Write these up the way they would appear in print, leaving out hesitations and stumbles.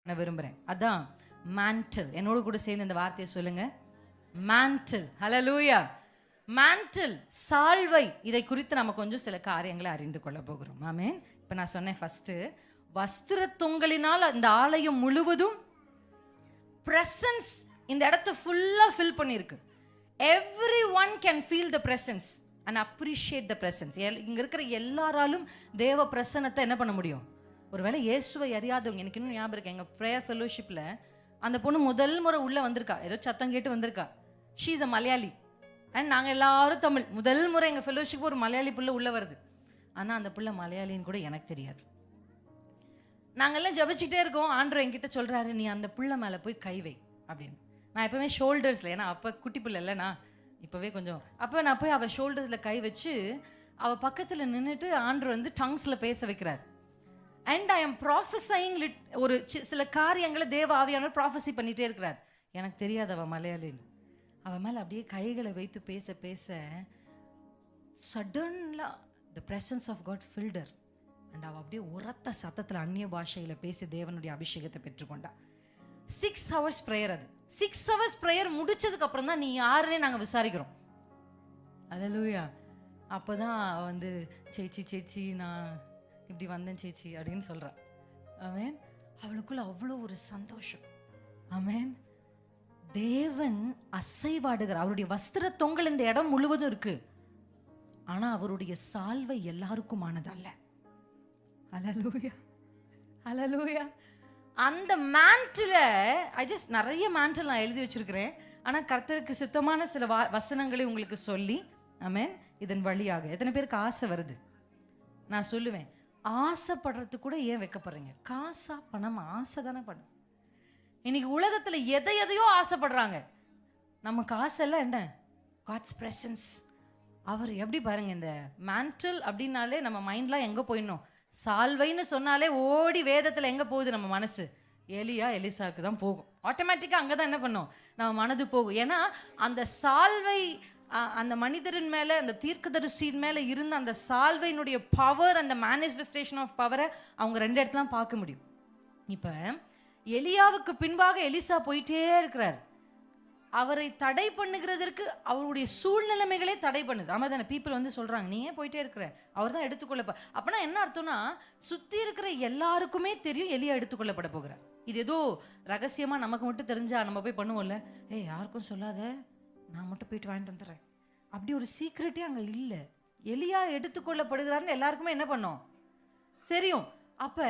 நான் விரும்புகிறேன். அதான் மேண்டில். என்னோடு கூட சேர்ந்து இந்த வார்த்தையை சொல்லுங்க, மேண்டில். ஹல்லேலூயா. மேண்டில், சால்வை. இதை குறித்து நம்ம கொஞ்சம் சில காரியங்களை அறிந்து கொள்ள போகிறோம். ஆமென். இப்போ நான் சொன்னேன் ஃபர்ஸ்ட், வஸ்திர தொங்கலினால் இந்த ஆலயம் முழுவதும் பிரசன்ஸ் இந்த இடத்தை ஃபுல்லா ஃபில் பண்ணியிருக்கு. Everyone can feel the presence and appreciate the presence. இங்க இருக்கிற எல்லாராலும் தேவ பிரசன்னத்தை என்ன பண்ண முடியும்? ஒருவேளை இயேசுவை அறியாதவங்க, எனக்கு இன்னும் ஞாபகம் இருக்கு, எங்க பிரேயர் ஃபெலோஷிப்ல அந்த பொண்ணு முதல் முறை உள்ள வந்திருக்கா, ஏதோ சத்தம் கேட்டு வந்திருக்கா. She is a Malayali and நாங்க எல்லாரும் தமிழ். முதல் முறை எங்க ஃபெலோஷிப் ஒரு மலையாளி புள்ள உள்ள வருது. ஆனா அந்த புள்ள மலையாளின்னு கூட எனக்கு தெரியாது. நாங்கெல்லாம் ஜபிச்சுட்டே இருக்கோம். ஆண்டவர் என்கிட்ட சொல்றாரு, நீ அந்த புள்ள மேல போய் கை வை அப்படின்னு. நான் எப்பவுமே ஷோல்டர்ஸ்ல, ஏன்னா அப்ப குட்டி பிள்ளை இல்லை, நான் இப்பவே கொஞ்சம், அப்ப நான் போய் அவ ஷோல்டர்ஸ்ல கை வச்சு அவ பக்கத்துல நின்றுட்டு ஆண்டவர் வந்து டங்ஸ்ல பேச வைக்கிறார். அண்ட் ஐ எம் ப்ராஃபஸைங் ஒரு சில காரியங்களை தேவ ஆவியானவர் ப்ராஃபஸி பண்ணிட்டே இருக்கிறார். எனக்கு தெரியாது அவ மலையாளின்னு. அவ மேல அப்படியே கைகளை வைத்து பேச பேச சடன்லா the presence of God filled her. And அவ அப்படியே உரத்த சத்தத்தில் அந்நிய பாஷையில பேசி தேவனுடைய அபிஷேகத்தை பெற்றுக்கொண்டா. 6 hours prayer. அது 6 hours prayer முடிச்சதுக்கு அப்புறம் தான் நீ யாருன்னே நாங்க விசாரிக்கிறோம். அல்லேலூயா. அப்பதான் வந்து சேச்சி நான் இப்படி வந்தேன் சேச்சி அப்படின்னு சொல்றா. ஆமென். அவளுக்குள்ள அவ்வளோ ஒரு சந்தோஷம். ஆமென். தேவன் அசைவாடுகிறார். அவருடைய வஸ்திர தொங்கல் இந்த இடம் முழுவதும் இருக்கு. ஆனா அவருடைய சால்வை எல்லாருக்குமானதல்ல. அல்லேலூயா. அல்லேலூயா. அந்த மேண்டில நிறைய மேண்டில் நான் எழுதி வச்சிருக்கிறேன். ஆனா கர்த்தருக்கு சித்தமான சில வசனங்களை உங்களுக்கு சொல்லி, ஆமென், இதன் வழியாக எத்தனை பேருக்கு ஆசை வருது? நான் சொல்லுவேன், ஆசைப்படுறது கூட ஏன் வைக்கப்படுறீங்க? காசா பணமா? ஆசை தானே பண்ணும். இன்னைக்கு உலகத்துல எதையோ ஆசைப்படுறாங்க. நமக்கு ஆசை எல்லாம் என்ன? God's presence. அவர் எப்படி பாருங்க, இந்த மேண்டில் அப்படின்னாலே நம்ம மைண்ட்லாம் எங்க போயிடணும்? சால்வைன்னு சொன்னாலே ஓடி வேதத்துல எங்க போகுது நம்ம மனசு? எலிசாவுக்கு தான் போகும். ஆட்டோமேட்டிக்கா அங்கதான் என்ன பண்ணும் நம்ம மனது போகும். ஏன்னா அந்த சால்வை, அந்த மனிதரின் மேல, அந்த தீர்க்கதரிசியின் மேல இருந்த அந்த சால்வையினுடைய பவர், அந்த மேனிஃபெஸ்டேஷன் ஆஃப் பவரை அவங்க 2 இடத்துல பார்க்க முடியும். இப்ப எலியாவுக்கு பின்பாக எலிசா போயிட்டே இருக்கிறார். அவரை தடை பண்ணுகிறதற்கு அவருடைய சூழ்நிலைமைகளே தடை பண்ணுது. ஆமா தானே? பீப்புள் வந்து சொல்றாங்க, நீ ஏன் போயிட்டே இருக்கிற, அவர் தான் எடுத்துக்கொள்ளப்ப. அப்பனா என்ன அர்த்தம்னா, சுத்தி இருக்கிற எல்லாருக்குமே தெரியும் எலியா எடுத்துக்கொள்ளப்பட போகிறார். இது ஏதோ ரகசியமா நமக்கு மட்டும் தெரிஞ்சா நம்ம போய் பண்ணுவோம்ல, யாருக்கும் சொல்லாத, நான் மட்டும் போயிட்டு வாங்கிட்டு வந்துடுறேன், அப்படி ஒரு சீக்ரெட்டே அங்க இல்லை. எலியா எடுத்துக்கொள்ளப்படுகிறாருன்னு எல்லாருக்குமே என்ன பண்ணோம்? தெரியும். அப்ப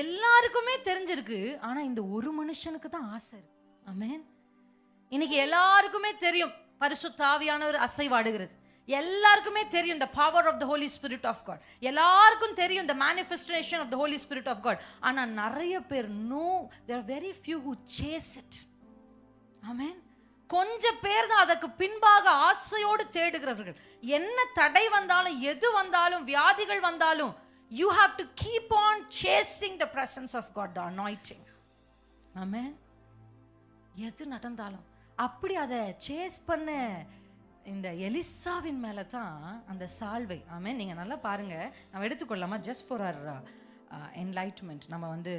எல்லாருக்குமே தெரிஞ்சிருக்கு. ஆனா இந்த ஒரு மனுஷனுக்கு தான் ஆசை இருக்கு. ஆமென். இன்னைக்கு எல்லாருக்குமே தெரியும் பரிசுத்த ஆவியானவர் அசைவாடுகிறது. எல்லாருக்குமே தெரியும் the power of the Holy Spirit of God. எல்லாருக்கும் தெரியும் the manifestation of the Holy Spirit of God. ஆனா நிறைய பேர் there are very few who chase it. ஆமென். கொஞ்சம் பேர் தான் அதற்கு பின்பாக ஆசையோடு தேடுகிறவர்கள். என்ன தடை வந்தாலும், எது வந்தாலும், வியாதிகள் வந்தாலும், you have to keep on chasing the presence of God, the anointing. ஆமென். எது நடந்தாலும் அப்படி அதை சேஸ் பண்ண இந்த எலிசாவின் மேல தான் அந்த சால்வை. ஆமென். நீங்க நல்லா பாருங்க, நம்ம எடுத்துக்கொள்ளாமா, ஜஸ்ட் ஃபார் அவர் என்லைட்மெண்ட். நம்ம வந்து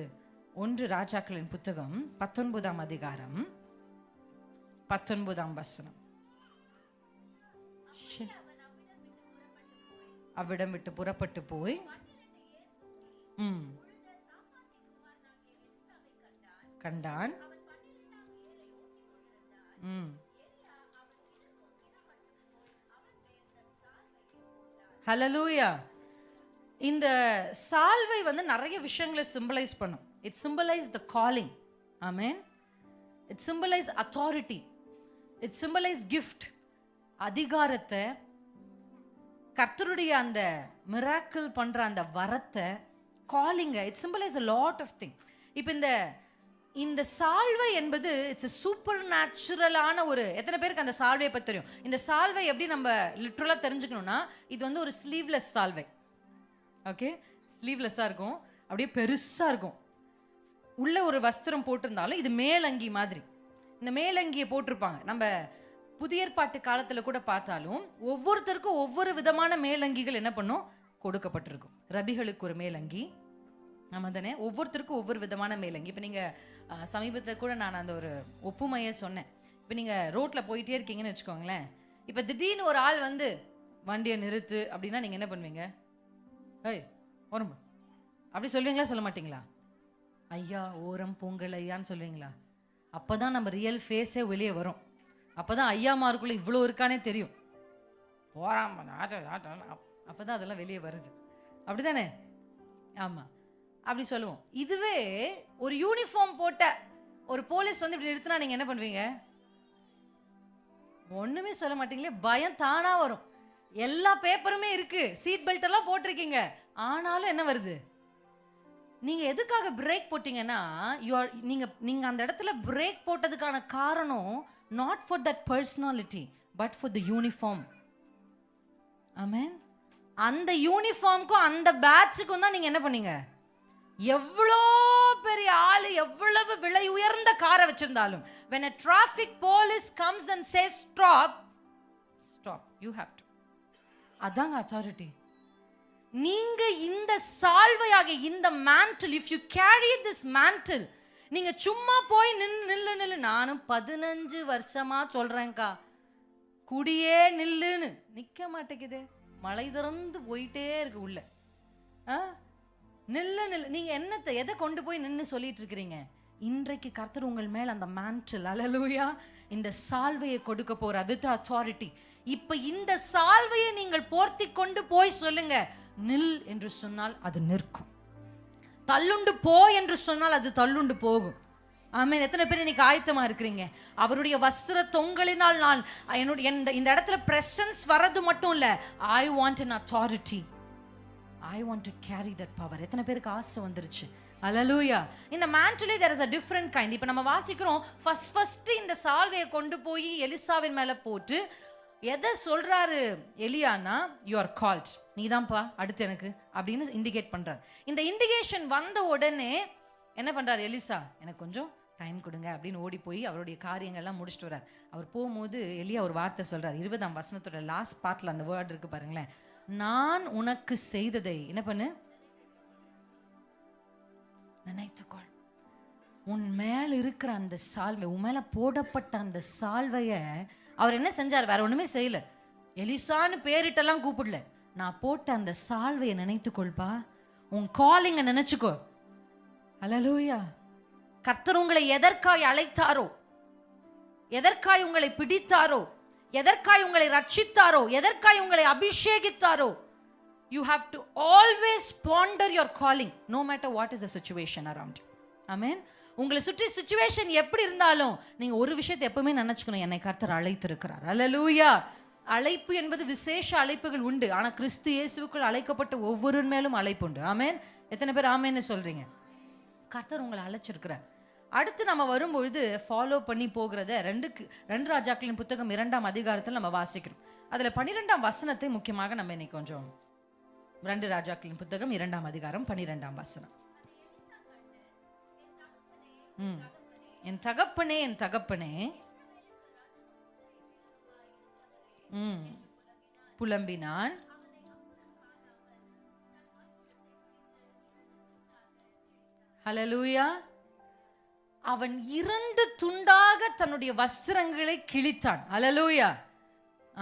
1 ராஜாக்களின் புத்தகம் 19ஆம் அதிகாரம் 19ஆம் வசனம். அவ்விடம் விட்டு புறப்பட்டு போய் கண்டான். ஹல்லேலூயா. இந்த சால்வை வந்து நிறைய விஷயங்களை சிம்பலைஸ் பண்ணும். It symbolise the calling. Amen. It symbolise authority. It symbolise gift, அதிகாரத்தை, கர்த்தருடைய அந்த மிராக்கிள் பண்ற அந்த வரத்தை, காலிங்க. It symbolise a lot of things. இப்போ இந்த சால்வை என்பது இட்ஸ் சூப்பர் நேச்சுரலான ஒரு, எத்தனை பேருக்கு அந்த சால்வையை பற்றி தெரியும்? இந்த சால்வை எப்படி நம்ம லிட்ரலா தெரிஞ்சுக்கணும்னா, இது வந்து ஒரு ஸ்லீவ்லெஸ் சால்வை. ஓகே, ஸ்லீவ்லெஸ்ஸாக இருக்கும், அப்படியே பெருசா இருக்கும். உள்ள ஒரு வஸ்திரம் போட்டிருந்தாலும் இது மேலங்கி மாதிரி. இந்த மேலங்கியை போட்டிருப்பாங்க. நம்ம புதிய ஏற்பாட்டு காலத்துல கூட பார்த்தாலும் ஒவ்வொருத்தருக்கும் ஒவ்வொரு விதமான மேலங்கிகள் என்ன பண்ணும் கொடுக்கப்பட்டிருக்கும். ரபிகளுக்கு ஒரு மேலங்கி, ஆமாம் தானே? ஒவ்வொருத்தருக்கும் ஒவ்வொரு விதமான மேலங்கி. இப்போ நீங்கள் சமீபத்தில் கூட நான் அந்த ஒரு ஒப்புமையை சொன்னேன். இப்போ நீங்கள் ரோட்டில் போயிட்டே இருக்கீங்கன்னு வச்சுக்கோங்களேன். இப்போ திடீர்னு ஒரு ஆள் வந்து வண்டியை நிறுத்து அப்படின்னா நீங்கள் என்ன பண்ணுவீங்க? ஏய் ஓரம் அப்படி சொல்லுவீங்களா, சொல்ல மாட்டீங்களா? ஐயா ஓரம் பொங்கல் ஐயான்னு சொல்லுவீங்களா? அப்போ தான் நம்ம ரியல் ஃபேஸே வெளியே வரும். அப்போ தான் ஐயாமாருக்குள்ளே இவ்வளோ இருக்கானே தெரியும். போகிறான் அப்போ தான் அதெல்லாம் வெளியே வருது. அப்படி தானே? ஆமாம், அப்படி சொல்லுவோம். இதுவே ஒரு யூனிஃபார்ம் போட்ட ஒரு போலீஸ் வந்து இப்படி நிறுத்தினா நீங்கள் என்ன பண்ணுவீங்க? ஒன்றுமே சொல்ல மாட்டீங்களே. பயம் தானா வரும். எல்லா பேப்பருமே இருக்கு, சீட் பெல்ட் எல்லாம் போட்டிருக்கீங்க, ஆனாலும் என்ன வருது? நீங்க எதுக்காக பிரேக் போட்டீங்கன்னா, நீங்க அந்த இடத்துல பிரேக் போட்டதுக்கான காரணம் not for that personality but for the uniform. Amen. அந்த யூனிஃபார்முக்கும் அந்த பேட்சுக்கும் தான் நீங்க என்ன பண்ணீங்க? எவ்வளோ பெரிய ஆளு, எவ்வளவு விலை உயர்ந்த காரை வச்சிருந்தாலும், when a traffic police comes and says stop, stop, you have to. அதாங்க அத்தாரிட்டி. நீங்க இந்த சால்வையாக இந்த mantle, if you carry this mantle, நீங்க சும்மா போய் நில்லு. நானும் 15 வருஷமா சொல்றேன்க்கா, குடியே நில்லுன்னு நிக்க மாட்டேங்குது. மழை திறந்து போயிட்டே இருக்கு உள்ள. நில்லு. நீங்க என்னத்தை எதை கொண்டு போய் நின்று சொல்லிட்டு இருக்கிறீங்க? இன்றைக்கு கர்த்தர் உங்கள் மேல் அந்த மேன்டில், அல்லேலூயா, இந்த சால்வையை கொடுக்க போறார் வித் அத்தாரிட்டி. இப்ப இந்த சால்வையை நீங்கள் போர்த்தி கொண்டு போய் சொல்லுங்க. நில் என்று சொன்னால் அது நிற்கும். தள்ளுண்டு போ என்று சொன்னால் அது தள்ளுண்டு போகும். ஆமென். எத்தனை பேர் இன்னைக்கு ஆயத்தமா இருக்கிறீங்க? அவருடைய வஸ்திர தொங்கலினால் நான் என்னுடைய இந்த இடத்துல பிரசன்ஸ் வர்றது மட்டும் இல்ல, I want an authority. I want to carry that power. எத்தனை பேருக்கு ஆசை வந்துருச்சு? அல்லேலூயா. இந்த mantle there is a different kind. இப்போ நம்ம வாசிக்கிறோம், ஃபர்ஸ்ட் இந்த சால்வையை கொண்டு போய் எலிசாவின் மேல போட்டு எதை சொல்றாரு எலியானா, you are called, நீதான்ப்பா அடுத்து எனக்கு அப்படின்னு இண்டிகேட் பண்றாரு. இந்த இண்டிகேஷன் வந்த உடனே என்ன பண்றாரு எலிசா? எனக்கு கொஞ்சம் டைம் கொடுங்க அப்படின்னு ஓடி போய் அவருடைய காரியங்கள்லாம் முடிச்சுட்டு வர்றார். அவர் போகும்போது எலியா ஒரு வார்த்தை சொல்றார். 20ஆம் வசனத்தோட லாஸ்ட் பார்ட்ல அந்த வேர்ட் இருக்கு பாருங்களேன். நான் உனக்கு செய்ததை என்ன பண்ணு? நினைத்துக்கொள். உன் மேல இருக்கிற அந்த சால்வை, உன் மேல போடப்பட்ட அந்த சால்வைய அவர் என்ன செஞ்சார்? வேற ஒண்ணுமே செய்யல. எலிசான்னு பேரிட்டெல்லாம் கூப்பிடல. நான் போட்ட அந்த சால்வையை நினைத்துக்கொள்பா. உன் காலிங்க நினைச்சுக்கோ. அல்லேலூயா. கர்த்தர் உங்களை எதற்காய் அழைத்தாரோ, எதற்காய் உங்களை பிடித்தாரோ, எதற்காய் உங்களை ரட்சித்தாரோ, எதற்காய் உங்களை அபிஷேகித்தாரோ, you have to always ponder your calling no matter what is the situation around you. Amen. உங்களை சுற்றி சிச்சுவேஷன் எப்படி இருந்தாலும் நீங்க ஒரு விஷயத்தை எப்பவுமே நினைச்சுக்கணும், என்னை கர்த்தர் அழைத்திருக்கிறார். அல்லேலூயா. அழைப்பு என்பது விசேஷ அழைப்புகள் உண்டு. ஆனா கிறிஸ்து இயேசுவுக்குள் அழைக்கப்பட்ட ஒவ்வொரு மேலும் அழைப்பு உண்டு. ஆமென். எத்தனை பேர் ஆமென்னு சொல்றீங்க? கர்த்தர் உங்களை அழைச்சிருக்கிறார். அடுத்து நம்ம வரும்பொழுது ஃபாலோ பண்ணி போகிறத 2 ராஜாக்களின் புத்தகம் 2ஆம் அதிகாரத்தில் நம்ம வாசிக்கிறோம். அதுல 12ஆம் வசனத்தை முக்கியமாக நம்ம இன்னைக்கு கொஞ்சம் 2 ராஜாக்களின் புத்தகம் 2ஆம் அதிகாரம் 12ஆம் வசனம். என் தகப்பனே, என் தகப்பனே புலம்பினான். ஹல்லேலூயா. அவன் 2 துண்டாக தன்னுடைய வஸ்திரங்களை கிழித்தான். ஹல்லேலூயா.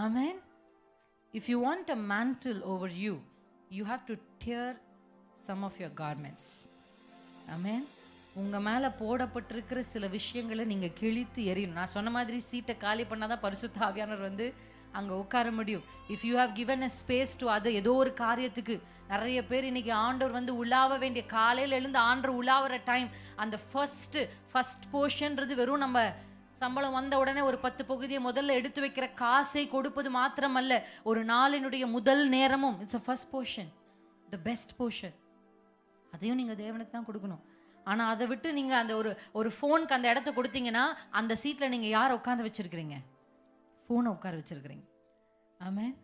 ஆமென். If you want a mantle over you, you have to tear some of your garments. ஆமென். உங்க மேல போடப்பட்டிருக்கிற சில விஷயங்களை நீங்க கிழித்து எறியணும். நான் சொன்ன மாதிரி சீட்டை காலி பண்ணாதான் பரிசுத்த ஆவியானவர் வந்து அங்க உட்கார முடியும். If you have given a space to other, ஏதோ ஒரு காரியத்துக்கு நிறைய பேர் இன்னைக்கு ஆண்டவர் வந்து உலாவ வேண்டிய, காலையில் எழுந்து ஆண்டவர் உலாவுற டைம், அந்த ஃபர்ஸ்ட் போர்ஷன்றது வெறும் நம்ம சம்பளம் வந்த உடனே ஒரு 10 பகுதியை முதல்ல எடுத்து வைக்கிற காசை கொடுப்பது மாத்திரமல்ல, ஒரு நாளினுடைய முதல் நேரமும் it's a first portion, the best portion. அதையும் நீங்க தேவனுக்கு தான் கொடுக்கணும். ஆனா அதை விட்டு நீங்க அந்த ஒரு ஃபோனுக்கு அந்த இடத்த கொடுத்தீங்கன்னா அந்த சீட்ல நீங்க யாரை உட்காந்து வச்சிருக்கிறீங்க? ஃபோனை உட்கார வச்சிருக்கிறீங்க. ஆமென்.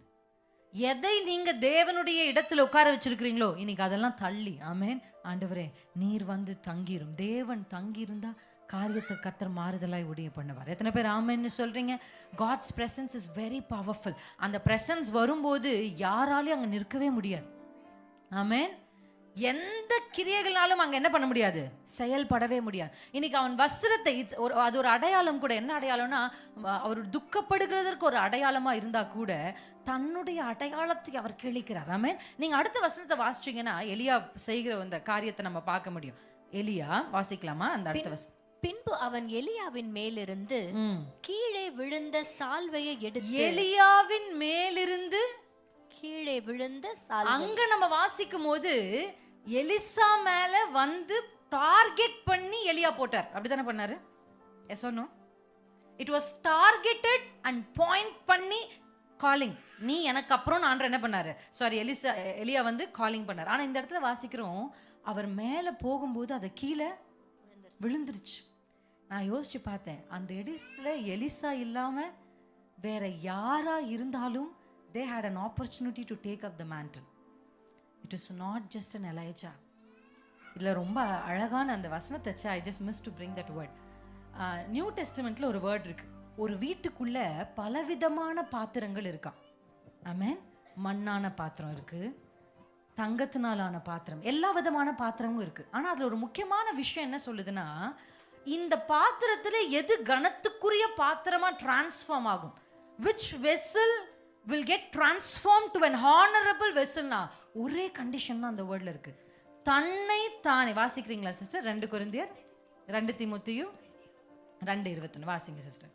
எதை நீங்க தேவனுடைய இடத்துல உட்கார வச்சிருக்கிறீங்களோ இன்னைக்கு அதெல்லாம் தள்ளி, ஆமென், ஆண்டவரே நீர் வந்து தங்கிரும். தேவன் தங்கியிருந்தா காரியத்தை கர்த்தர் மாறுதலாய் உடைய பண்ணுவார். எத்தனை பேர் ஆமென்னு சொல்றீங்க? God's presence is very powerful. அந்த presence வரும்போது யாராலையும் அங்க நிற்கவே முடியாது. ஆமென். எந்த கிரியைகளாலும் அங்க என்ன பண்ண முடியாது, செயல்படவே முடியாது. இன்னைக்கு அவன் வஸ்திரத்தை, அது ஒரு அடையாளம் கூட. என்ன அடையாளம்னா, அவர் துக்கப்படுகிறதற்கு ஒரு அடையாளமா இருந்தா கூட தன்னுடைய அடையாளத்தை அவர் கிழிக்கிறார். ஆமென். நீங்க அடுத்த வசனத்தை வாசிச்சீங்கன்னா எலியா செய்கிற அந்த காரியத்தை நம்ம பார்க்க முடியும். எலியா, வாசிக்கலாமா அந்த அடுத்த வசனம்? பின்பு அவன் எலியாவின் மேலிருந்து கீழே விழுந்த சால்வையை எடுத்து, எலியாவின் மேலிருந்து கீழே விழுந்த சால்வை. அங்க நம்ம வாசிக்கும் போது எலிசா மேல வந்து டார்கெட் பண்ணி எலியா போட்டார். அப்படிதானே பண்ணாரு? Yes or no? It was targeted and point பண்ணி காலிங். நீ எனக்கு அப்புறம் ஆண்டவர் என்ன பண்ணாரு, சாரி எலியா வந்து காலிங் பண்ணார். ஆனா இந்த இடத்துல வாசிக்கிறோம், அவர் மேல போகும்போது அதை கீழே விழுந்துருச்சு. நான் யோசிச்சு பார்த்தேன், அந்த இடத்துல எலிசா இல்லாம வேற யாரா இருந்தாலும் they had an opportunity to take up the mantle. It is not just an Elijah. இதுல ரொம்ப அழகான அந்த வசனத்தை I just missed to bring that word. New டெஸ்டமெண்ட்ல ஒரு வேர்ட் இருக்கு. ஒரு வீட்டுக்குள்ள பலவிதமான பாத்திரங்கள் இருக்கா. ஆமென். மண்ணான பாத்திரம் இருக்கு, தங்கத்தினாலான பாத்திரம், எல்லா விதமான பாத்திரமும் இருக்கு. ஆனா அதுல ஒரு முக்கியமான விஷயம் என்ன சொல்லுதுன்னா, இந்த பாத்திரத்துல எது கனத்துக்குரிய பாத்திரமா டிரான்ஸ்ஃபார்ம் ஆகும், which vessel will get transformed to an honorable vessel னா ஒரே கண்டிஷன் தான் அந்த வேர்ட்ல இருக்கு. தன்னை தானே, வாசிக்கிறீங்களா சிஸ்டர்? 2 கொரிந்தியர் 2 தீமோத்தேயு 2:21 வாசிங்க சிஸ்டர்.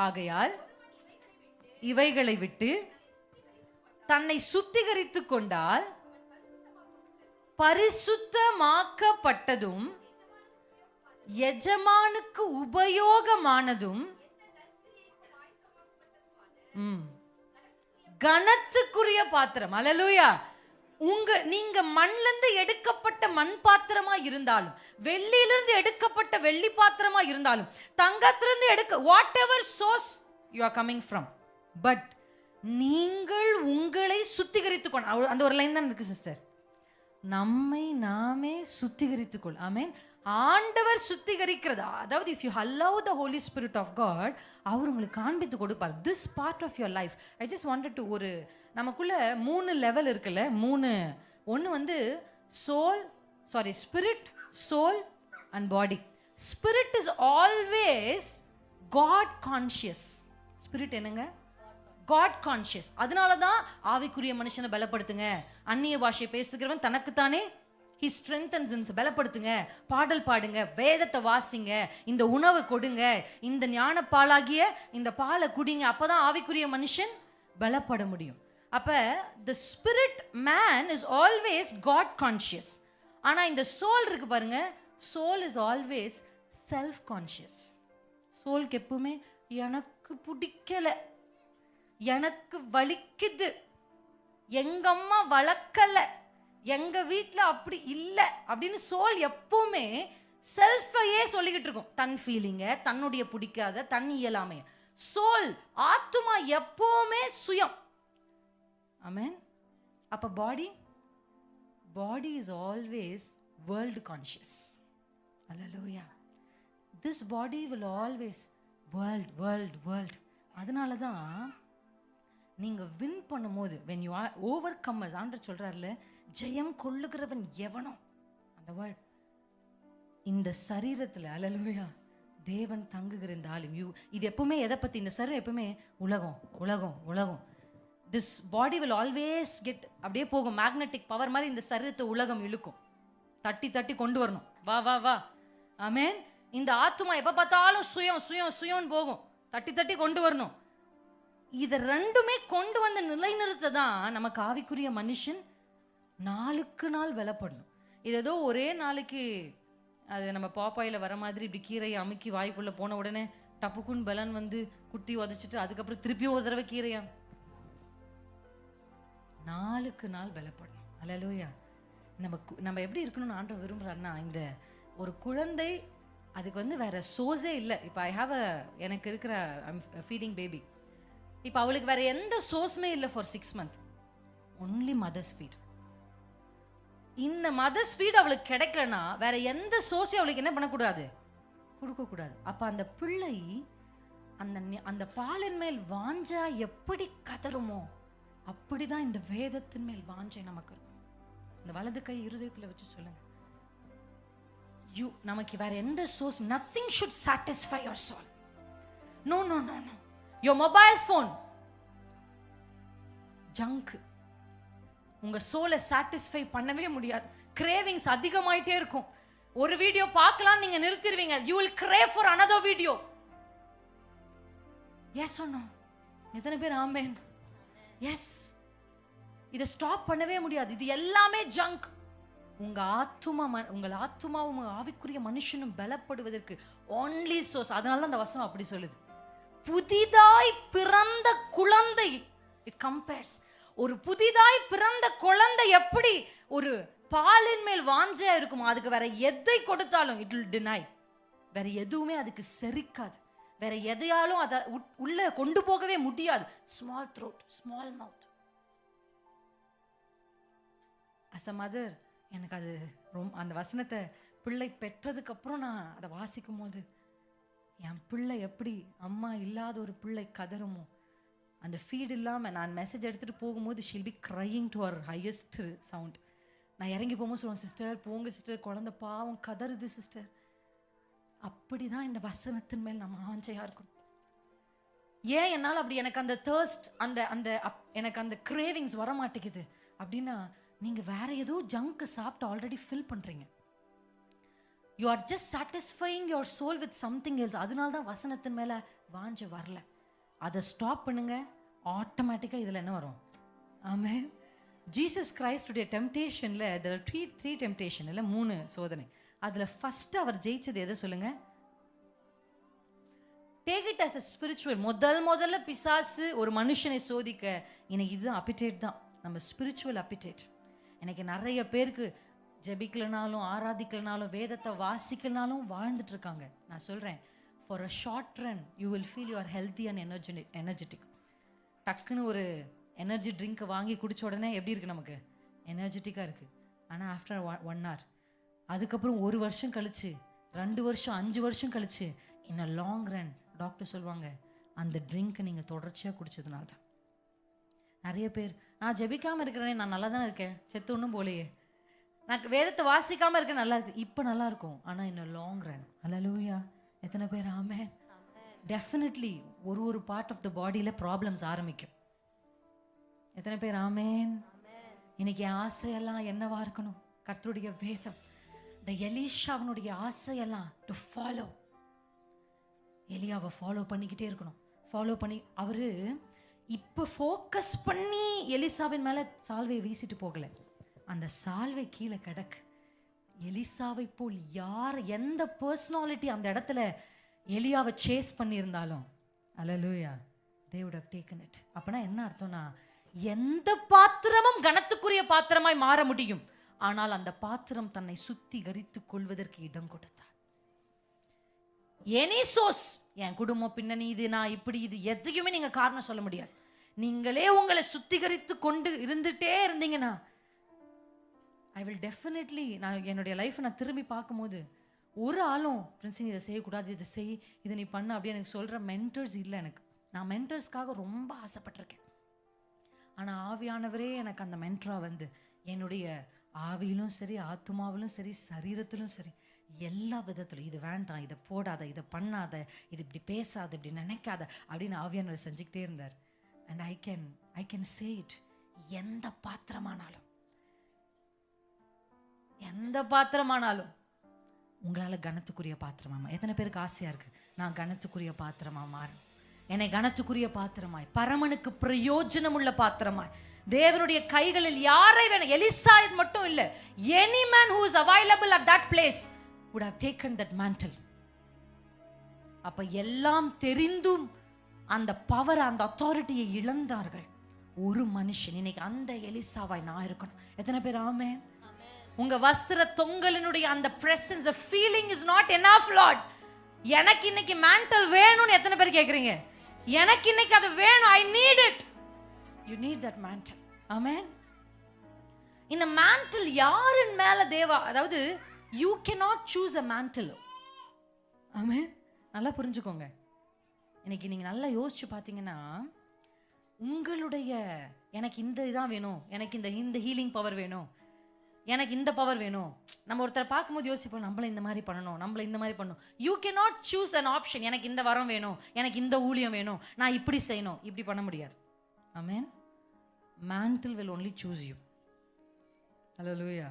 ஆகையால் இவைகளை விட்டு தன்னை சுத்திகரித்துக் கொண்டால் பரிசுத்தமாக்கப்பட்டதும் எஜமானுக்கு உபயோகமானதும் கனத்துக்குரிய பாத்திரம். அல்லேலூயா. நீங்க மண்ணிலிருந்து எடுக்கப்பட்ட மண் பாத்திரமா இருந்தாலும், வெள்ளியிலிருந்து எடுக்கப்பட்ட வெள்ளி பாத்திரமா இருந்தாலும், தங்கத்திலிருந்து whatever source you are coming from, but நீங்கள் உங்களை சுத்திகரித்துக்கொள். அந்த ஒரு லைன் தான் இருக்கு சிஸ்டர். நம்மை நாமே சுத்திகரித்துக்கொள். ஆமென். ஆண்டவர் சுத்திகரிக்கிறது. அதாவது if you allow the Holy Spirit of God, அவர் உங்களுக்கு காண்பித்து கொடுப்பார். this part of your life. I just wanted to, ஒரு நமக்குள்ள 3 லெவல் இருக்குல்ல, 3. ஒன்று வந்து spirit, soul and body. Spirit is always God conscious. Spirit என்னங்க? God conscious. அதனால தான் ஆவிக்குரிய மனுஷனை பலப்படுத்துங்க, அந்நிய பாஷை பேசுகிறவன் தனக்குத்தானே he strengthens himself. பலப்படுத்துங்க, பாடல் பாடுங்க, வேதத்தை வாசிங்க, இந்த உணவு கொடுங்க, இந்த ஞான பாலாகிய இந்த பாலை குடிங்க, அப்பதான் ஆவிக்குரிய மனுஷன் பலப்பட முடியும். அப்ப the spirit man is always God conscious. ஆனா இந்த soul இருக்கு பாருங்க, soul is always self conscious. சோல்க்கு எப்பவுமே எனக்கு பிடிக்கல, எனக்கு வலிக்குது, எங்க அம்மா வளர்க்கல, எங்க வீட்டுல அப்படி இல்லை அப்படின்னு சோல் எப்பவுமே செல்ஃபையே சொல்லிக்கிட்டு இருக்கும். தன் ஃபீலிங்க, தன்னுடைய பிடிக்காத, தன் இயலாமைய. சோல், ஆத்துமா எப்பவுமே சுயம். ஆமென். அப்ப body is always world conscious. Hallelujah. This body will always world. அதனால தான் நீங்க வின் பண்ணும்போது, when you are overcomers, ஆண்டவர் சொல்றாருல, ஜெயம் கொள்ளுகிறவன் எவனோ, அந்த வேர்ட் இந்த சரீரத்துல. அல்லேலூயா. தேவன் தங்குகிற இந்த ஆளும் இது எப்பவுமே எதை பத்தி? இந்த சரீரம் எப்பவுமே உலகம். This body will always get, அப்படியே போகும், மேக்னெட்டிக் பவர் மாதிரி இந்த சரீரத்தை உலகம் இழுக்கும், தட்டி கொண்டு வரணும். வா. ஆமென். இந்த ஆத்துமா எப்ப பார்த்தாலும் சுயம் போகும், தட்டி கொண்டு வரணும். இத ரெண்டுமே கொண்டு வந்து நிலைநிறுத்த தான் நமக்கு ஆவிக்குரிய மனுஷன் நாளுக்கு நாள் பலப்படணும். இது ஏதோ ஒரே நாளைக்கு அது நம்ம பாப்பாயில வர மாதிரி இப்படி கீரையை அமுக்கி வாய்க்குள்ள போன உடனே டப்புக்குன்னு பலன் வந்து குத்தி உதச்சிட்டு அதுக்கப்புறம் திருப்பியும் ஒரு தடவை கீரையா, நாளுக்கு நாள் பலப்படணும். அல்லேலூயா. நம்ம எப்படி இருக்கணும்னு ஆண்டவர் விரும்புறாருன்னா, இந்த ஒரு குழந்தை அதுக்கு வந்து வேற சோர்ஸே இல்லை. இப்போ எனக்கு இருக்கிற ஃபீடிங் பேபி, இப்போ அவளுக்கு வேற எந்த சோர்ஸுமே இல்லை for 6 months. Only mother's feed. இந்த மதர்ஸ் ஃபீட் அவளுக்கு கிடைக்கலன்னா வேற எந்த சோர்ஸையும் அவளுக்கு என்ன பண்ணக்கூடாது, கொடுக்கக்கூடாது. அப்ப அந்த பிள்ளை அந்த பாலின் மேல் வாஞ்சா எப்படி கதறுமோ அப்படிதான் இந்த வேதத்தின் மேல் வாஞ்சை நமக்கு இருக்கும். இந்த வலது கை இருதயத்துல வச்சு சொல்லுங்க, நமக்கு வேற எந்த source, nothing should satisfy your soul. No no no no. Your mobile phone junk. உங்க சோலை சாட்டிஸ்ஃபை பண்ணவே முடியாது. கிரேவிங்ஸ் அதிகமாயிட்டே இருக்கும். ஒரு வீடியோ பார்க்கலாம், நீங்க நிறுத்திடுவீங்க. You will crave for another video. yes or no? எத்தனை பேர் ஆமென்? எஸ். இதை ஸ்டாப் பண்ணவே முடியாது. இது எல்லாமே ஜங்க். உங்கள் ஆத்துமாவும் ஆவிக்குரிய மனுஷனும் பலப்படுவதற்கு only source. அதனால அந்த வசனம் அப்படி சொல்லுது. புதிதாய் பிறந்த குழந்தை, இட் கம்பேர்ஸ். ஒரு புதிதாய் பிறந்த குழந்தை எப்படி ஒரு பாலின் மேல் வாஞ்சையா இருக்குமோ, அதுக்கு வேற எதை கொடுத்தாலும் இட் வில் டினை. வேற எதுவுமே அதுக்கு செரிக்காது. வேற எதையாலும் அதை உள்ள கொண்டு போகவே முடியாது. Small throat, small mouth. As a mother, எனக்கு அது ரொம்ப, அந்த வசனத்தை பிள்ளை பெற்றதுக்கு அப்புறம் நான் அதை வாசிக்கும் போது, என் பிள்ளை எப்படி அம்மா இல்லாத ஒரு பிள்ளை கதறுமோ, அந்த ஃபீட் இல்லாமல் நான் மெசேஜ் எடுத்துகிட்டு போகும்போது she'll be crying to our highest sound. நான் இறங்கி போகும்போது சொல்லுவேன், சிஸ்டர் போங்க சிஸ்டர், குழந்தை பாவம் கதறுது சிஸ்டர். அப்படிதான் இந்த வசனத்தின் மேல் நம்ம ஆஞ்சையாக இருக்கணும். ஏன் என்னால் அப்படி எனக்கு அந்த தேர்ஸ்ட், எனக்கு அந்த கிரேவிங்ஸ் வர மாட்டேங்குது அப்படின்னா, நீங்கள் வேற ஏதோ ஜங்க் சாப்பிட்டு ஆல்ரெடி ஃபில் பண்ணுறீங்க. You are just satisfying your soul with something else. அதனால தான் வசனத்தின் மேலே வாஞ்ச வரல. அதை ஸ்டாப் பண்ணுங்க, ஆட்டோமேட்டிக்காக இதில் என்ன வரும்? ஆமென். ஜீசஸ் கிரைஸ்டுடைய டெம்டேஷனில் அதில் த்ரீ டெம்டேஷன் இல்லை, 3 சோதனை. அதில் ஃபர்ஸ்ட் அவர் ஜெயிச்சது எதை சொல்லுங்க? Take it as a spiritual. முதல்ல பிசாசு ஒரு மனுஷனை சோதிக்க, எனக்கு இதுதான் அப்பிடேட் தான், நம்ம ஸ்பிரிச்சுவல் அப்பிடேட். எனக்கு நிறைய பேருக்கு ஜெபிக்கலனாலும் ஆராதிக்கலனாலும் வேதத்தை வாசிக்கலனாலும் வாழ்ந்துட்டு இருக்காங்க. நான் சொல்கிறேன், for a short run you will feel you are healthy and energetic. டக்குன்னு ஒரு எனர்ஜி ட்ரிங்க் வாங்கி குடிச்ச உடனே எப்படி இருக்குது? நமக்கு எனர்ஜெட்டிக்காக இருக்குது. ஆனால் ஆஃப்டர் 1 hour, அதுக்கப்புறம் 1 வருஷம் கழிச்சு, 2 வருஷம், 5 வருஷம் கழிச்சு, இன் அ லாங் ரன் டாக்டர் சொல்லுவாங்க, அந்த ட்ரிங்க்கை நீங்கள் தொடர்ச்சியாக குடிச்சதுனால தான். நிறைய பேர், நான் ஜெபிக்காமல் இருக்கிறேனே, நான் நல்லா தான் இருக்கேன், செத்து ஒன்றும் போலையே, நான் வேதத்தை வாசிக்காமல் இருக்கேன், நல்லா இருக்கு, இப்போ நல்லா இருக்கும், ஆனால் இன் அ லாங் ரன். அல்லேலூயா. எத்தனை பேர் ஆமென்? டெஃபினெட்லி ஒரு பார்ட் ஆஃப் த பாடியில் ப்ராப்ளம்ஸ் ஆரம்பிக்கும். எத்தனை பேர் ஆமென்? இன்னைக்கு ஆசையெல்லாம் என்னவா இருக்கணும்? கர்த்தருடைய வேதம். இந்த எலீஷாவினுடைய ஆசையெல்லாம் டு ஃபாலோ. எலியாவை ஃபாலோ பண்ணிக்கிட்டே இருக்கணும். ஃபாலோ பண்ணி அவரு இப்போ ஃபோக்கஸ் பண்ணி எலிசாவின் மேலே சால்வையை வீசிட்டு போகலை. அந்த சால்வை கீழே கிடக்கு. எலிசாவை போல் எந்த பர்சனாலிட்டி அந்த இடத்துல எலியாவை சேஸ் பண்ணியிருந்தாலும், அல்லேலூயா, they would have taken it. அப்பனா என்ன அர்த்தம்னா, எந்த பாத்திரமும் கனத்துக்குரிய பாத்திரமாய் மாற முடியும், ஆனால் அந்த பாத்திரம் தன்னை சுத்திகரித்துக் கொள்வதற்கு இடம் கொடுத்தார். எனி சோர்ஸ், என் குடும்ப பின்னணி இது, நான் இப்படி, இது எதையுமே நீங்க காரணம் சொல்ல முடியாது. நீங்களே உங்களை சுத்திகரித்து கொண்டு இருந்துட்டே இருந்தீங்கன்னா, ஐ வில் டெஃபினெட்லி, நான் என்னுடைய லைஃப்பை நான் திரும்பி பார்க்கும்போது, ஒரு ஆளும் பிரின்ஸ் இதை செய்யக்கூடாது, இதை செய், இதை நீ பண்ண அப்படி எனக்கு சொல்கிற மென்டர்ஸ் இல்லை எனக்கு. நான் மென்டர்ஸ்க்காக ரொம்ப ஆசைப்பட்டிருக்கேன். ஆனால் ஆவியானவரே எனக்கு அந்த மென்டராக வந்து என்னுடைய ஆவியிலும் சரி, ஆத்மாவிலும் சரி, சரீரத்திலும் சரி, எல்லா விதத்திலும், இது வேண்டாம், இதை போடாத, இதை பண்ணாத, இது இப்படி பேசாத, இப்படி நினைக்காத அப்படின்னு ஆவியானவர் செஞ்சுக்கிட்டே இருந்தார். And I can say it, எந்த பாத்திரமானாலும் உங்களால் கனத்துக்குரிய பாத்திரமா, எத்தனை பேருக்கு ஆசையாக இருக்குது நான் கனத்துக்குரிய பாத்திரமா மாறும், என்னை கனத்துக்குரிய பாத்திரமாய், பரமனுக்கு பிரயோஜனம் உள்ள பாத்திரமாய், தேவனுடைய கைகளில் யாரை வேணும், எலிசா மட்டும் இல்லை, any man who is available at that place would have taken that mantle. அப்ப எல்லாம் தெரிந்தும் அந்த பவர், அந்த அத்தாரிட்டியை இழந்தார்கள். ஒரு மனுஷன், இன்னைக்கு அந்த எலிசாவாய் நான் இருக்கணும். எத்தனை பேர் ஆமென்? உங்க வஸ்திர தொங்கலினுடைய அந்த presence, the feeling is not enough Lord. எனக்கு இன்னைக்கு mantle வேணும்னு எத்தனை பேர் கேக்குறீங்க? எனக்கு இன்னைக்கு அது வேணும், I need it. You need that mantle. Amen. இந்த mantle யாரின் மேல தேவா, அதாவது you cannot choose a mantle. Amen. நல்லா புரிஞ்சுக்கோங்க. இன்னைக்கு நீங்க நல்லா யோசிச்சு பார்த்தீங்கன்னா, உங்களுடைய எனக்கு இந்த இதான் வேணும், எனக்கு இந்த ஹீலிங் பவர் வேணும், எனக்கு இந்த பவர் வேணும். நம்ம ஒருத்தரை பார்க்கும்போது யோசிப்போம், நம்மள இந்த மாதிரி பண்ணணும், நம்மள இந்த மாதிரி பண்ணணும். You cannot choose an option. எனக்கு இந்த வரம் வேணும், எனக்கு இந்த ஊழியம் வேணும், நான் இப்படி செய்யணும், இப்படி பண்ண முடியாது. ஆமென். mantle will only choose you. ஹல்லேலூயா.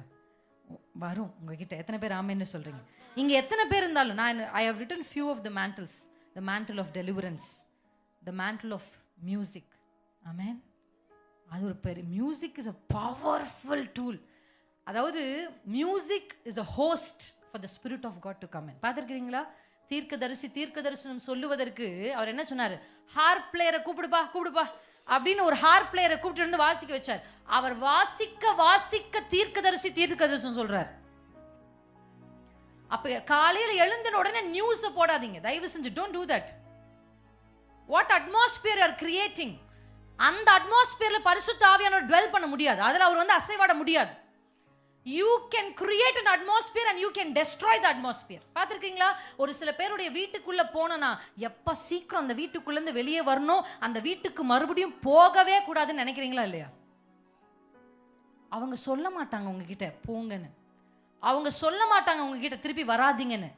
வரும் உங்ககிட்ட. எத்தனை பேர் ஆமென்னு சொல்றீங்க? இங்க எத்தனை பேர் இருந்தாலும் நான் I have written few of the mantles. The mantle of deliverance, the mantle of music. Amen. அது ஒரு பெரிய music is a powerful tool. அதாவது music is a host for the spirit of God to come in. பார்த்திருக்கீங்களா? தீர்க்கதரிசனம் சொல்லுவதற்கு அவர் என்ன சொன்னாரு? Harp பிளேயரை கூப்பிடுப்பா அப்படின்னு ஒரு ஹார்ப் பிளேயரை கூப்பிட்டு வந்து வாசிக்க வச்சார். அவர் வாசிக்க தீர்க்கதரிசனம் சொல்றார். அப்ப காலையில எழுந்த உடனே நியூஸ் போடாதீங்க தயவு செஞ்சு. Don't to that. What atmosphere are creating, அந்த அட்மாஸ்பியர்ல பரிசுத்த ஆவியானவர் ட்வெல் பண்ண முடியாது. அதுல அவர் வந்து அசைவாட முடியாது. You can create an atmosphere and you can destroy the atmosphere. பார்த்திருக்கீங்களா? ஒரு சில பேருடைய வீட்டுக்குள்ள போனா எப்ப சீக்கிரம் அந்த வீட்டுக்குள்ள இருந்து வெளியே வரணும், அந்த வீட்டுக்கு மறுபடியும் போகவே கூடாதுன்னு நினைக்கிறீங்களா இல்லையா? அவங்க சொல்ல மாட்டாங்க உங்ககிட்ட போங்கன்னு, அவங்க சொல்ல மாட்டாங்க உங்ககிட்ட திருப்பி வராதீங்கன்னு.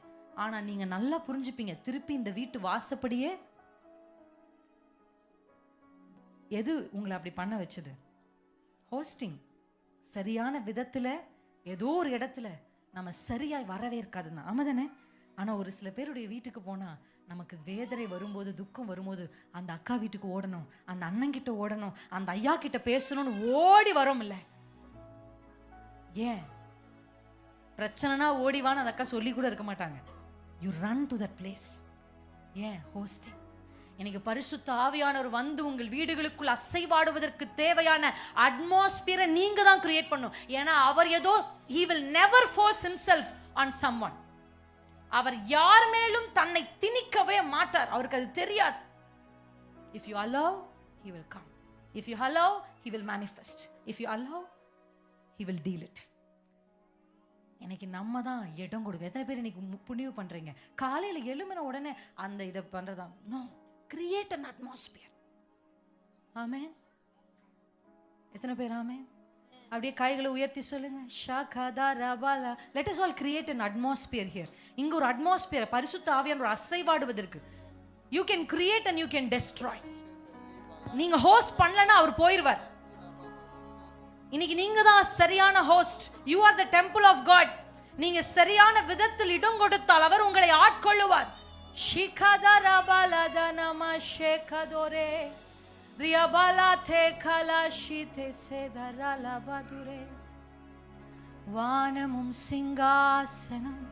ஆனா நீங்க நல்லா புரிஞ்சுப்பீங்க, திருப்பி இந்த வீட்டு வாசப்படியே எது உங்களை அப்படி பண்ண வச்சது? ஹோஸ்டிங். சரியான விதத்துல ஏதோ ஒரு இடத்துல நம்ம சரியாய் வரவேற்காதுன்னா ஆமாதானே? ஆனா ஒரு சில பேருடைய வீட்டுக்கு போனா நமக்கு வேதனை வரும்போது, துக்கம் வரும்போது அந்த அக்கா வீட்டுக்கு ஓடணும், அந்த அண்ணன் கிட்ட ஓடணும், அந்த ஐயா கிட்ட பேசணும்னு ஓடி வரோம் இல்ல? ஏன்? பிரச்சனைனா ஓடிவான்னு அந்த அக்கா சொல்லி கூட இருக்க மாட்டாங்க. You run to that place. ஏன்? ஹோஸ்டிங். இன்னைக்கு பரிசுத்த ஆவியானவர் வந்து உங்கள் வீடுகளுக்குள் அசைவாடுவதற்கு தேவையான அட்மாஸ்பியரை நீங்க தான் கிரியேட் பண்ணணும். ஏன்னா அவர் ஏதோ he will never force himself on someone. அவர் யார் மேலும் தன்னை திணிக்கவே மாட்டார். அவருக்கு அது தெரியாது. If you allow, he will come. If you allow, he will manifest. If you allow, he will deal it. எனக்கு நம்ம தான் இடம் கொடுங்க. எத்தனை பேர் இன்னைக்கு புண்ணியம் பண்றீங்க? காலையில எழும்பின உடனே அந்த இதை பண்றதா? No. Create an atmosphere. Amen. எத்தனை பேர் ஆமென்? அப்படியே கைகளை உயர்த்தி சொல்லுங்க. ஷகதா ரபாலா. Let us all create an atmosphere here. இங்க ஒரு அட்மாஸ்பியர் பரிசுத்த ஆவியானவர் அசைவாடுவதற்கு. You can create and you can destroy. நீங்க ஹோஸ்ட் பண்ணலனா அவர் போயிடுவார். இன்னைக்கு நீங்க தான் சரியான host. You are the temple of God. நீங்க சரியான விதத்தில் இடம் கொடுத்தால் அவர் உங்களை ஆட்கொள்ளுவார். ஷிகதா பலதனம ஷேகதோரே ரியபலா தேகலா ஷிதே சேதரலா பதுரே. வானமும் சிங்காசனம்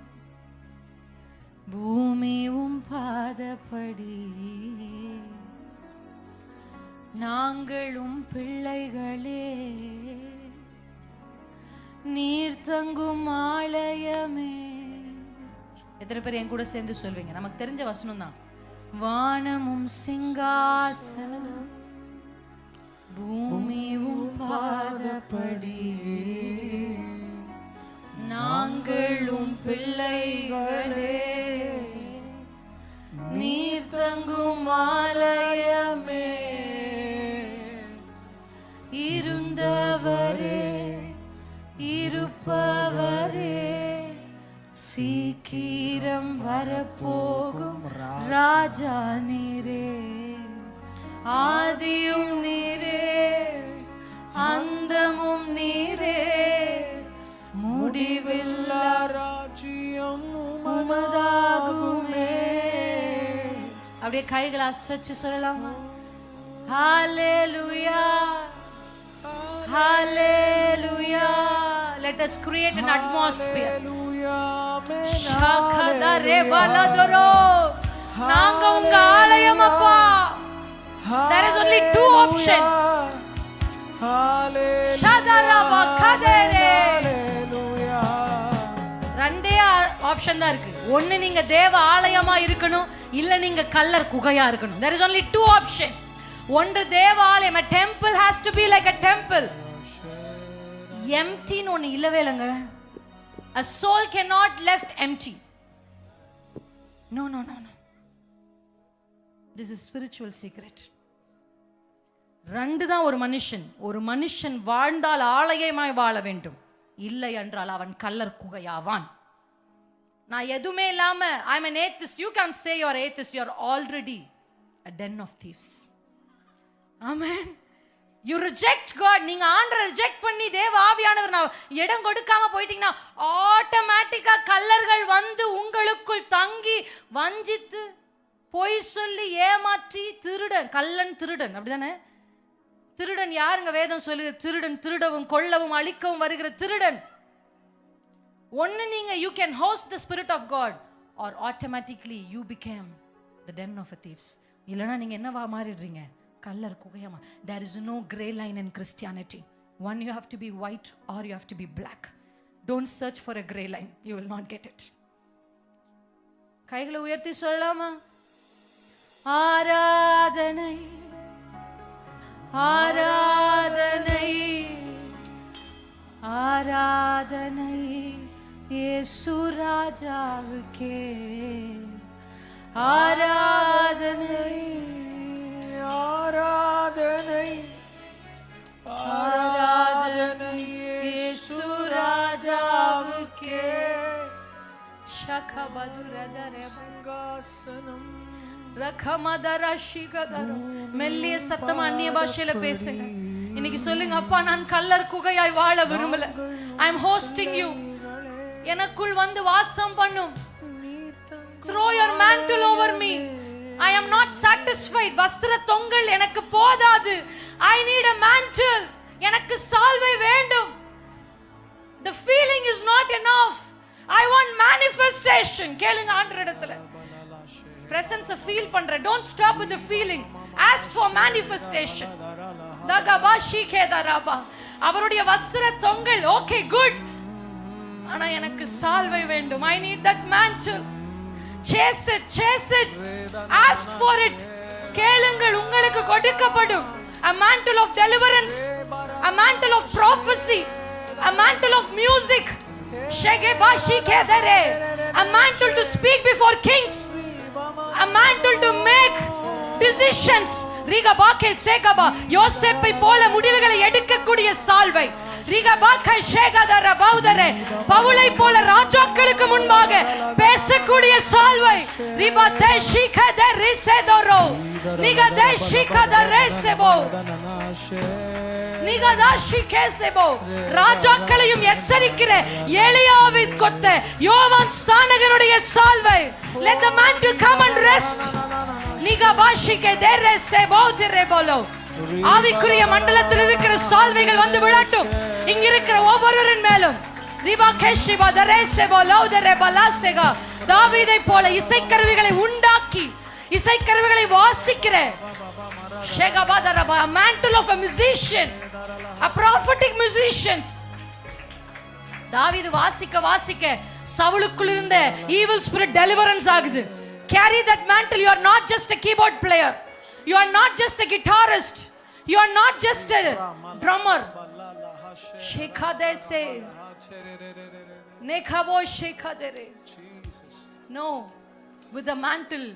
பூமியும் பாதப்படி, நாங்களும் பிள்ளைகளே நீர் தங்கும் ஆலயமே. எத்தனை பேர் என் கூட சேர்ந்து சொல்வீங்க? நமக்கு தெரிஞ்ச வசனம் தான். வானமும் சிங்காசனம் பூமியும் பாதப்படி, நாங்களும் பிள்ளைகளே நீர் தங்கும் ஆலயமே. இருந்தவரே இருப்பவரே சீக்கிரம் வரப்போகும் ராஜா நீரே. ஆதியும் நீரே அந்தமும் நீரே, முடிவில்லா ராஜ்யம் உமதாகுமே. அப்படியே கைகளை அசைச்சு சொல்லலாமா? ஹalleluya hallelujah. Let us create an atmosphere. நாங்க உங்க ஆலயம் அப்பா. There is only two option. ரெண்டே ஆப்ஷன் தான் இருக்கு. ஒன்னு நீங்க தேவ ஆலயமா இருக்கணும், இல்ல நீங்க கல்லர் குகையா இருக்கணும். There is only two option. ஒன்று தேவ ஆலயம். A temple has to be like a temple. Empty னு ஒன்னு இல்லவே இல்லங்க. A soul cannot left empty. No. This is spiritual secret. ரெண்டு தான் ஒரு மனுஷன் வாழ்ந்தால் ஆலயமாய் வாழ வேண்டும், இல்லை என்றால் அவன் கள்ளர் குகையாவான். நான் எதுவுமே இல்லாம I'm an atheist. You can't say you're atheist. You're already a den of thieves. Amen. You reject God. நீங்க ஆண்டவரை ரிஜெக்ட் பண்ணி தேவ ஆவியானவர் நான் இடம் கொடுக்காம போயிட்டீங்கன்னா ஆட்டோமேட்டிக்கா கள்ளர்கள் வந்து உங்களுக்குள் தங்கி வஞ்சித்து பொய் சொல்லி ஏமாற்றி திருடன், கள்ளன் திருடன், அப்படிதானே? திருடன் யாருங்க வேதம் சொல்லுது? திருடன் திருடவும் கொல்லவும் அழிக்கவும் வருகிற திருடன். ஒன்னு நீங்க you can host the spirit of God or automatically you became the den of thieves. இல்லனா நீங்க என்னவா மாறிடுறீங்க? கள்ளர் குகையாமா. There is no gray line in Christianity. One, you have to be white or you have to be black. Don't search for a gray line. You will not get it. கைகளை உயர்த்தி சொல்லலாமா? ஆராதனை ஆராதனை ஆராதனை இயேசு ராஜாவுக்கே. ஆராதனை ஆராதனை ஆராதனை இயேசு ராஜாவுக்கே. ஷகபதுரதரே சிங்காசனம் ரகமதரஷிகதர. மெல்லிய சத்தமா அந்நிய பாஷையில பேசுங்க. இன்னைக்கு சொல்லுங்க, அப்பா நான் கள்ளர் குகையாய் வாழ விரும்பல. I am hosting you. எனக்குள் வந்து வாசம் பண்ணும். Throw your mantle over me. I am not satisfied. வஸ்திர தொங்கல் எனக்கு போதாது. I need a mantle. எனக்கு சால்வை வேண்டும். The feeling is not enough. I want manifestation. கேளுங்க ஆண்டவரிடத்துல. presence feel பண்ற. Don't stop with the feeling. Ask for manifestation. தகபாஷி கேதரபா. அவருடைய வஸ்திர தொங்கல் okay good. ஆனா எனக்கு சால்வை வேண்டும். I need that mantle. Chase it, chase it. Ask for it. கேளுங்கள், உங்களுக்கு கொடுக்கப்படும். A mantle of deliverance, a mantle of prophecy, a mantle of music. Shegebashi kedere. A mantle to speak before kings, a mantle to make decisions. ரிகபாகே சேகபா. யோசேப்பை போல முடிவுகளை எடுக்கக்கூடிய சால்வை. ரிகபாகே சேகதர பௌதரே. பவுலை போல ராஜாக்களுக்கு முன்பாக பேசக்கூடிய சால்வை. ரிபதே ஷிகதே ரிசெதோரோ. நிகதே ஷிகதே ரெசெபோ. நிகதா ஷிகேசெபோ. ராஜாக்களையும் எச்சரிக்கிற எலியாவின் கொத்த யோவான் ஸ்நானகனுடைய சால்வை. Let the mantle come and rest. நிகபாஷிகே தேரெசெபோ திரெபோலோ. ஆவிக்குரிய மண்டலத்தில் இருக்கிற சால்வைகள் வந்து விழட்டும் இங்க இருக்கிற ஒவ்வொருவரின் மேலும். ரிபாகேஷிபா தரெசெபோ லௌதரெபலாசெகா. தாவீதை போல இசைக்கருவிகளை உண்டாக்கி இசைக்கருவிகளை வாசிக்கிற ஷேகபாதரபா. A mantle of a musician, a prophetic musicians. தாவீது வாசிக்க வாசிக்க சவுலுக்குள் இருந்த evil spirit deliverance ஆகுது. Carry that mantle. You are not just a keyboard player. You are not just a guitarist. You are not just a drummer. Shekadese. Nekabo shekadere. No. With the mantle.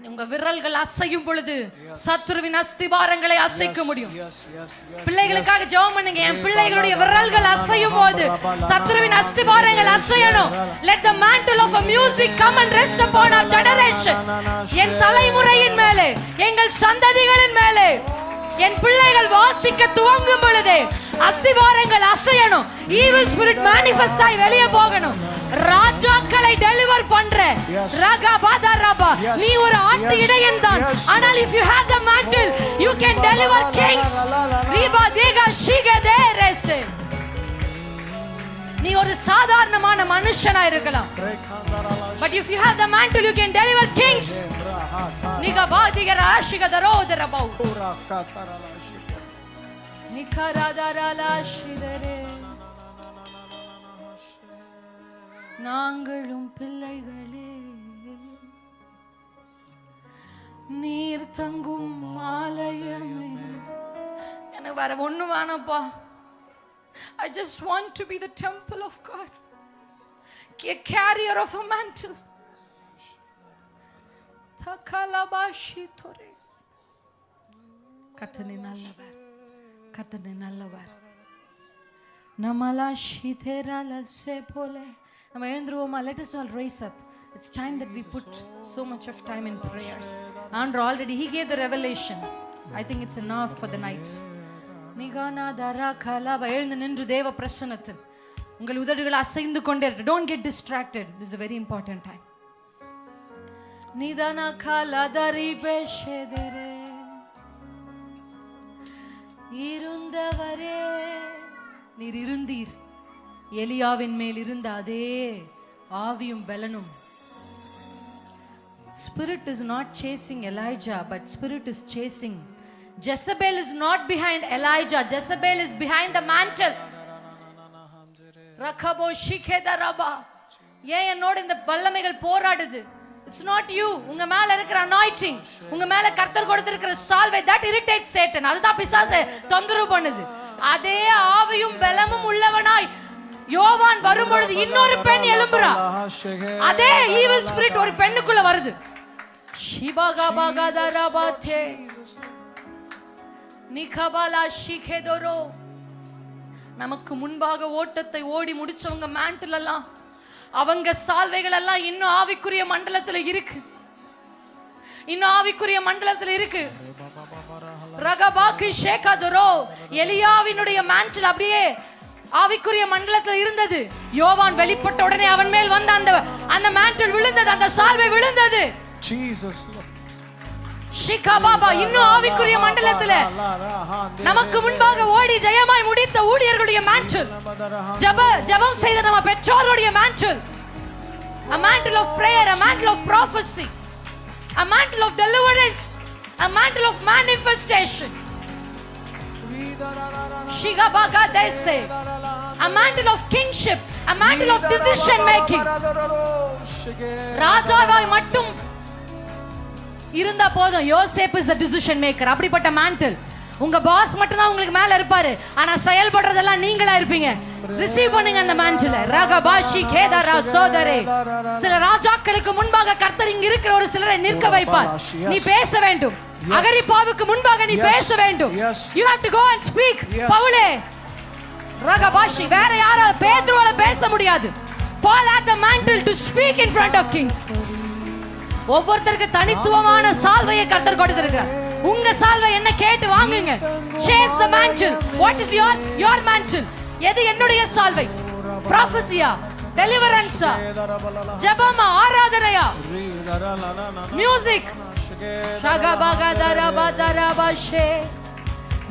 உங்க விரல்கள் அசையும் பொழுது சத்துருவின் அஸ்திபாரங்களை அசைக்க முடியும். பிள்ளைகளுக்காக ஜெபம் பண்ணுங்க. என் பிள்ளைகளுடைய விரல்கள் அசையும் போது சத்துருவின் அஸ்திபாரங்கள் அசையணும். Let the mantle of a music come and rest upon our generation. என் தலைமுறையின் மேலே, எங்கள் சந்ததிகளின் மேலே, என் பிள்ளைகள் வாசிக்க துவங்கும் பொழுதே அஸ்திவாரங்கள் அசையணும். evil spirit manifest ஆகி வெளியே போகணும். ராஜாக்களை டெலிவர் பண்ற ரகபாதரபா. நீ ஒரு ஆட்டு இடையன் தான். ஆனால் if you have the mantle you can deliver kings. ரிபா தேகா ஷிகதேரேசே. நீ ஒரு சாதாரணமான மனுஷனா இருக்கலாம். But if you have the mantle you can deliver kings. நிகபாதிகர ஆஷிகதரோதரபௌ. நிகரதரலாஷிதரே. நாங்களும் பிள்ளைகளே நீர் தங்கும் ஆலயமே. எனக்கு வேற ஒண்ணு வேணாப்பா. I just want to be the temple of God, a carrier of a mantle. Thakalabashi thore. கர்த்தரே நல்லவர், கர்த்தரே நல்லவர். Namala shitherala sepole. நம்ம எழுந்துருவோமா? Let us all raise up. It's time that we put so much of time in prayers. Andrew already he gave the revelation. I think it's enough for the night. நிகானா தரா கலா. எழுந்து நின்று தேவ பிரசன்னத்தில் உங்கள் உதடுகள் அசைந்து கொண்டே இருக்கு. Don't get distracted. This is a very important time. நிதானா கலா தரி பேஷேதரே இருந்தவரே. நீர் இருந்தீர். எலியாவின் மேல் இருந்த அதே ஆவியும் பலனும். Spirit is not chasing Elijah, but spirit is chasing. Jezebel is not behind Elijah. Jezebel is behind the mantle. Rakabo shikedaraba. ஏன் என்னோட இந்த வல்லமைகள் போராடுது? It's not you. உங்க மேல இருக்கிற anointing, உங்க மேல கர்த்தர் கொடுத்திருக்கிற சால்வை, that irritates Satan. அதுதான் பிசாசு தொந்தரவு பண்ணுது. அதே ஆவியும் பலமும் உள்ளவனாய் யோவான் வரும்பொழுது இன்னொரு பெண் எழும்புறா. அதே evil spirit ஒரு பெண்ணுக்குள்ள வருது. ஷிபாகாபாகாதரபாதே நிகபாலா ஷிகேதோரோ. நமக்கு முன்பாக ஓட்டத்தை ஓடி முடிச்சவங்க மேண்டில் எல்லாம், அவங்க சால்வைகள் எல்லாம் இன்னும் ஆவிக்குரிய மண்டலத்துல இருக்கு. இன்னும் ஆவிக்குரிய மண்டலத்துல இருக்கு. ரகபாகி ஷேகாதோரோ. எலியாவினுடைய மேண்டில் அப்படியே ஆவிக்குரிய மண்டலத்துல இருந்தது. யோவான் வெளிப்பட்ட உடனே அவன் மேல் வந்த அந்த மேண்டில் விழுந்தது, அந்த சால்வை விழுந்தது. Jesus. ஷிகாபாபா இன்னும் ஆவிக்குரிய மண்டலத்துல நமக்கு முன்பாக ஓடி ஜெயமாய் முடித்த ஊழியர்களுடைய மேண்டில், ஜெபம் செய்த நம்ம பெற்றோருடைய mantle, a mantle of prayer, a mantle of prophecy, a mantle of deliverance, a mantle of manifestation. Shigabaga dese, a mantle of kingship, a mantle of decision making. ராஜாவாய் மட்டும் இருந்தா போதும். யோசேப் இஸ் தி டிசிஷன் மேக்கர். அப்படிப்பட்ட mantle. உங்க pass மட்டும் தான் உங்களுக்கு மேல இருப்பாரு, ஆனா செயல்படுறதெல்லாம் நீங்களா இருப்பீங்க. ரிசீவ் பண்ணுங்க அந்த மேண்டில். ரகபாஷி கேதரா சோதரே. சில ராஜாக்களுக்கு முன்பாக கர்த்தர் இங்க இருக்கிற ஒரு சிலரை நிற்க வைப்பார். நீ பேச வேண்டும். அகரிப்பாவுக்கு முன்பாக நீ பேச வேண்டும். You have to go and speak. பவுலே ரகபாஷி வேற யாரால பேதுருவால பேச முடியாது. Paul had the mantle to speak in front of kings. ஒவ்வொருத்தருக்கு தனித்துவமான சால்வையை கர்த்தர் கொடுத்திருக்கிறார். உங்க சால்வை என்ன கேட்டு வாங்குங்க. Chase the mantle. What is your mantle? எது என்னுடைய சால்வை? Prophecy-யா, deliverance-ஆ, ஜெபமா, ஆராதனையா, மியூசிக். ஷகபகதரபதரபஷே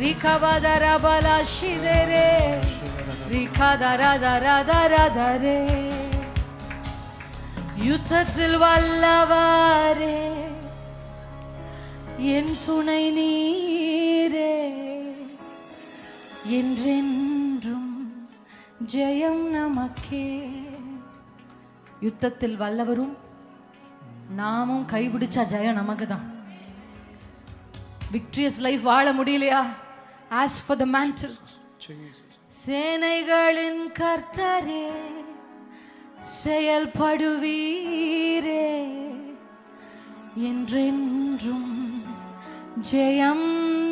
ரிகபதரபலஷிதரே ரிகதரதரதரதரே. யுத்தத்தில் வல்லவரே என் துணை நீரே, என்றென்றும் ஜெயம் நமக்கே. யுத்தத்தில் வல்லவரும் நாமும் கைபிடிச்சா ஜெயம் நமக்கு தான். விக்டரியஸ் லைஃப் வாழ முடியலையா? Ask for the mantle. சேனைகளின் கர்த்தரே செயல்படுவீரே, என்றென்றும் ஜெயம்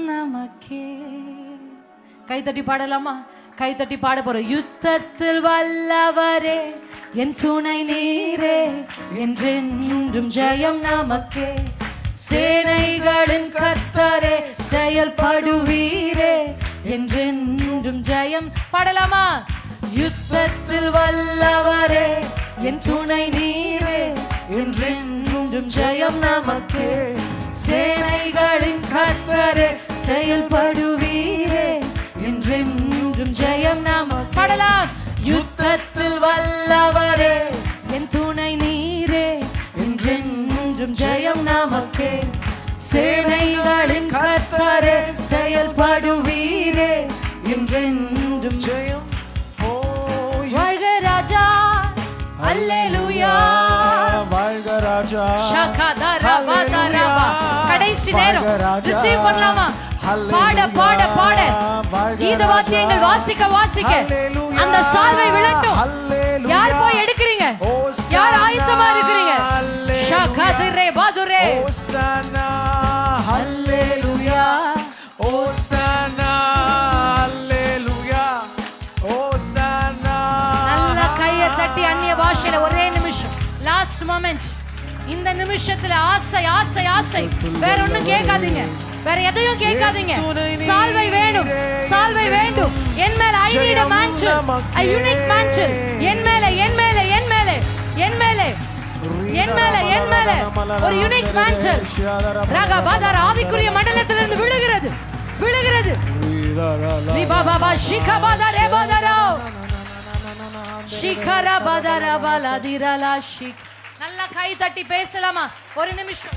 நமக்கே. கைத்தட்டி பாடலாமா? கைத்தட்டி பாட போறோம். யுத்தத்தில் வல்லவரே என் துணை நீரே, என்றென்றும் ஜெயம் நமக்கே. சேனைகளின் கர்த்தரே செயல்படுவீரே, என்றென்றும் ஜெயம். பாடலாமா? யுத்தத்தில் வல்லவரே என் துணை நீரே, என்றென்றும் ஜெயம் நமக்கே. சேனைகளின் கர்த்தரே செயல்படுவீரே, என்றென்றும் ஜெயம் நமக்கே. பாடலாம். யுத்தத்தில் வல்லவரே என் துணை நீரே, என்றென்றும் ஜெயம் நமக்கே. சேனைகளின் கர்த்தரே செயல்படுவீரே, என்றென்றும் ஜெயம். வாழ்க ராஜா, அல்லேலூயா, வாழ்க ராஜா. ஷகதரபதரபா. கடைசி நேரம் ரிசீவ் பண்ணலாமா? பாட பாட பாட கீத வாத்தியங்கள் வாசிக்க வாசிக்க அந்த சால்வை விழட்டும். யார் போய் எடுக்கிறீங்க? யார் ஆயத்தமா இருக்கிறீங்க? ஷகதரே பாதுரே. ஓசனா அல்லேலூயா, ஓசனா, அல்லேலூயா, ஓசனா. மொமெண்ட். இந்த நிமிஷத்துல ஆசை ஆசை ஆசை. வேற ஒண்ணும் கேட்காதீங்க, வேற எதையும் கேட்காதீங்க. சால்வை வேணும், சால்வை வேண்டும். என் மேல I need a mantle, a unique mantle. என் மேல என் மேல என் மேல என் மேல என் மேல என் மேல ஒரு யூனிக் mantle. ரகபதர ஆவிக்குரிய மண்டலத்திலிருந்து விழுகிறது விழுகிறது. ரிபாபாபா ஷிகபதரே பதரோ ஷிகரபதர பலதிரலா ஷிக். நல்ல கை தட்டி பேசலாமா ஒரு நிமிஷம்?